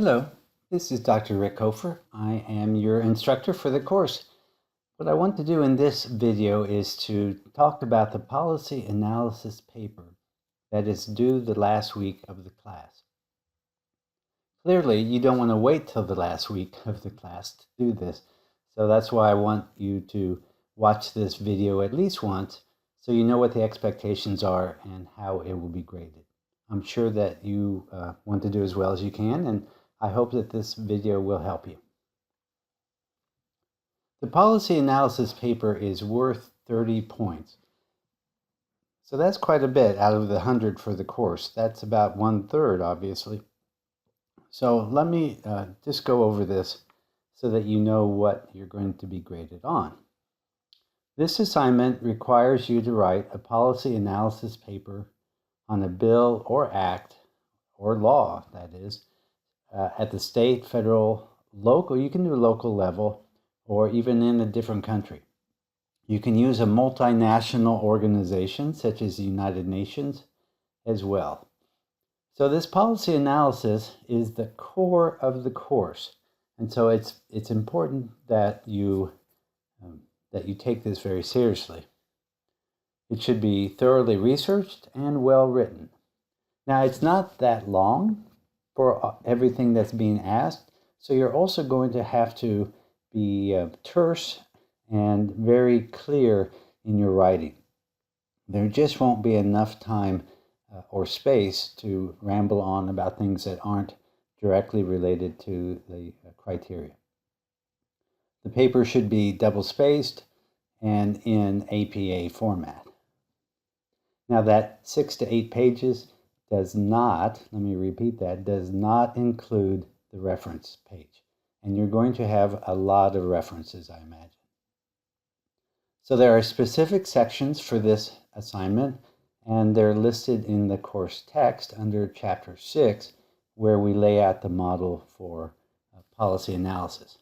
Hello, this is Dr. Rick Hoefer. I am your instructor for the course. What I want to do in this video is to talk about the policy analysis paper that is due the last week of the class. Clearly, you don't want to wait till the last week of the class to do this, so that's why I want you to watch this video at least once so you know what the expectations are and how it will be graded. I'm sure that you want to do as well as you can, and I hope that this video will help you. The policy analysis paper is worth 30 points. So that's quite a bit out of the 100 for the course. That's about 1/3, obviously. So let me just go over this so that you know what you're going to be graded on. This assignment requires you to write a policy analysis paper on a bill or act, or law, that is, at the state, federal, local, you can do local level, or even in a different country. You can use a multinational organization such as the United Nations as well. So this policy analysis is the core of the course, and so it's important that you take this very seriously. It should be thoroughly researched and well written. Now, it's not that long for everything that's being asked, so you're also going to have to be terse and very clear in your writing. There just won't be enough time or space to ramble on about things that aren't directly related to the criteria. The paper should be double-spaced and in APA format. Now that 6 to 8 pages does not, let me repeat that, does not include the reference page. And you're going to have a lot of references, I imagine. So there are specific sections for this assignment, and they're listed in the course text under Chapter 6, where we lay out the model for policy analysis.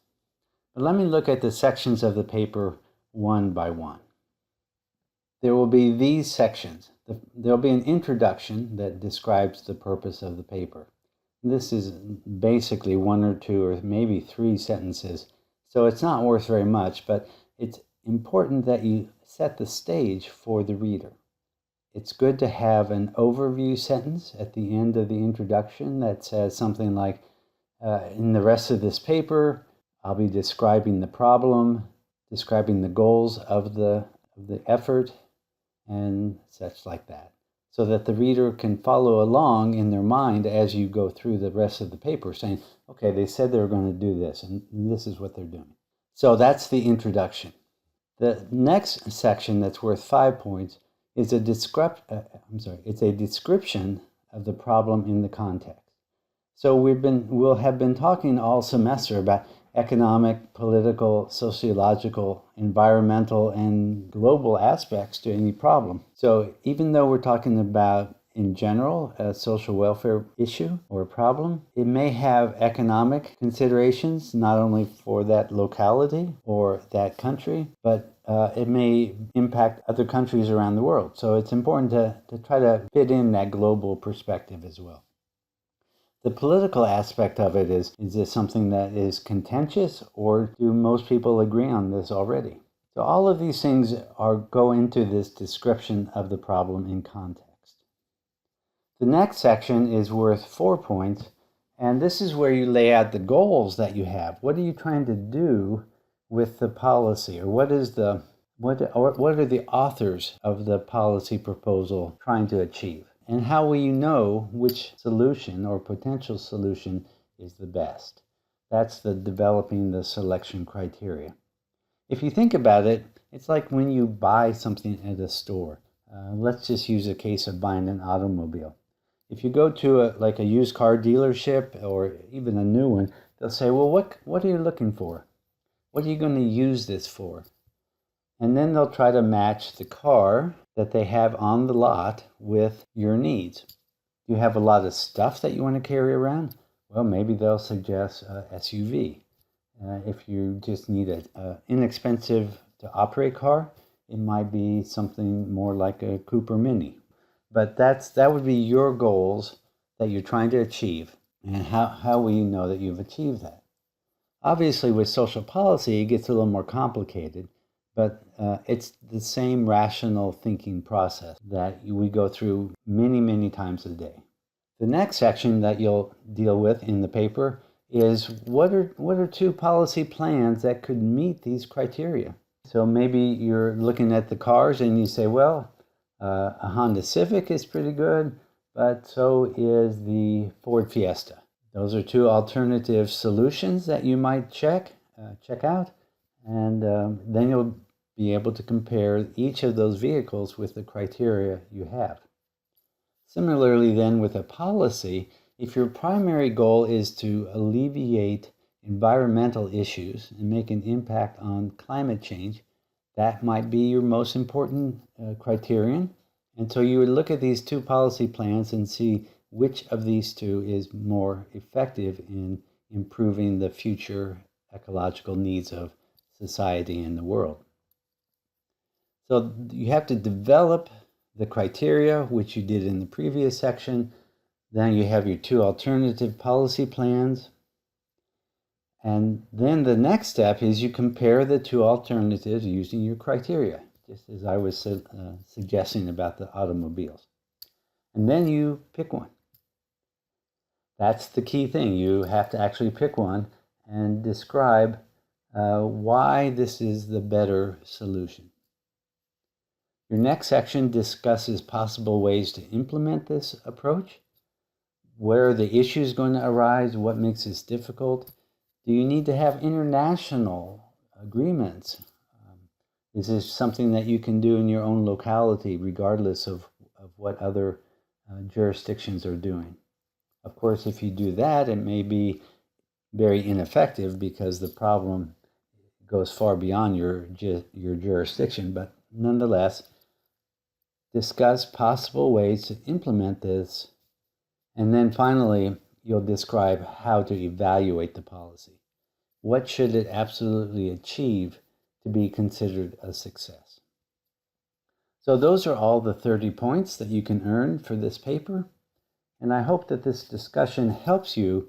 But let me look at the sections of the paper one by one. There will be these sections. There'll be an introduction that describes the purpose of the paper. This is basically 1 or 2 or maybe 3 sentences, so it's not worth very much, but it's important that you set the stage for the reader. It's good to have an overview sentence at the end of the introduction that says something like, in the rest of this paper, I'll be describing the problem, describing the goals of the effort, and such like that, so that the reader can follow along in their mind as you go through the rest of the paper, saying, okay, they said they were going to do this, and this is what they're doing. So that's the introduction. The next section that's worth 5 points is a description of the problem in the context. So we'll have been talking all semester about economic, political, sociological, environmental, and global aspects to any problem. So even though we're talking about, in general, a social welfare issue or problem, it may have economic considerations, not only for that locality or that country, but it may impact other countries around the world. So it's important to try to fit in that global perspective as well. The political aspect of it is this something that is contentious, or do most people agree on this already? So all of these things go into this description of the problem in context. The next section is worth 4 points, and this is where you lay out the goals that you have. What are you trying to do with the policy, or what are the authors of the policy proposal trying to achieve? And how will you know which solution or potential solution is the best? That's the developing the selection criteria. If you think about it, it's like when you buy something at a store. Let's just use a case of buying an automobile. If you go to a used car dealership or even a new one, they'll say, well, what are you looking for? What are you going to use this for? And then they'll try to match the car that they have on the lot with your needs. Do you have a lot of stuff that you want to carry around? Well, maybe they'll suggest a SUV. If you just need an inexpensive to operate car, it might be something more like a Cooper Mini. But that would be your goals that you're trying to achieve. and how will you know that you've achieved that? Obviously, with social policy, it gets a little more complicated, but it's the same rational thinking process that we go through many, many times a day. The next section that you'll deal with in the paper is what are two policy plans that could meet these criteria? So maybe you're looking at the cars and you say, well, a Honda Civic is pretty good, but so is the Ford Fiesta. Those are two alternative solutions that you might check out, and then you'll be able to compare each of those vehicles with the criteria you have. Similarly, then, with a policy, if your primary goal is to alleviate environmental issues and make an impact on climate change, that might be your most important criterion. And so you would look at these two policy plans and see which of these two is more effective in improving the future ecological needs of society and the world. So you have to develop the criteria, which you did in the previous section. Then you have your two alternative policy plans. And then the next step is you compare the two alternatives using your criteria, just as I was suggesting about the automobiles. And then you pick one. That's the key thing. You have to actually pick one and describe why this is the better solution. Your next section discusses possible ways to implement this approach. Where are the issues going to arise? What makes this difficult? Do you need to have international agreements? Is this something that you can do in your own locality, regardless of what other jurisdictions are doing? Of course, if you do that, it may be very ineffective because the problem goes far beyond your jurisdiction. But nonetheless, discuss possible ways to implement this. And then finally, you'll describe how to evaluate the policy. What should it absolutely achieve to be considered a success? So those are all the 30 points that you can earn for this paper. And I hope that this discussion helps you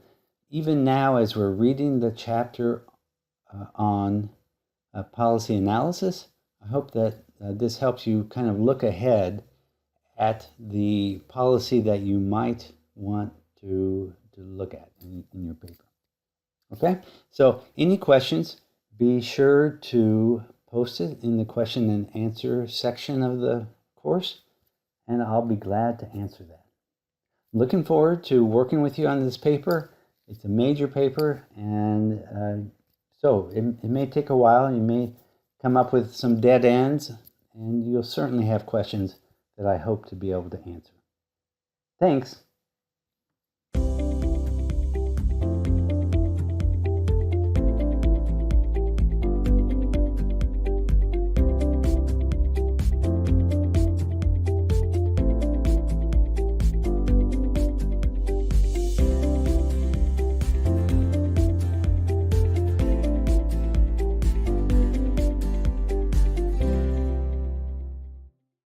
even now as we're reading the chapter on policy analysis. I hope that this helps you kind of look ahead at the policy that you might want to look at in your paper. Okay, so any questions, be sure to post it in the question and answer section of the course, and I'll be glad to answer that. Looking forward to working with you on this paper. It's a major paper, and so it may take a while. You may come up with some dead ends, and you'll certainly have questions that I hope to be able to answer. Thanks.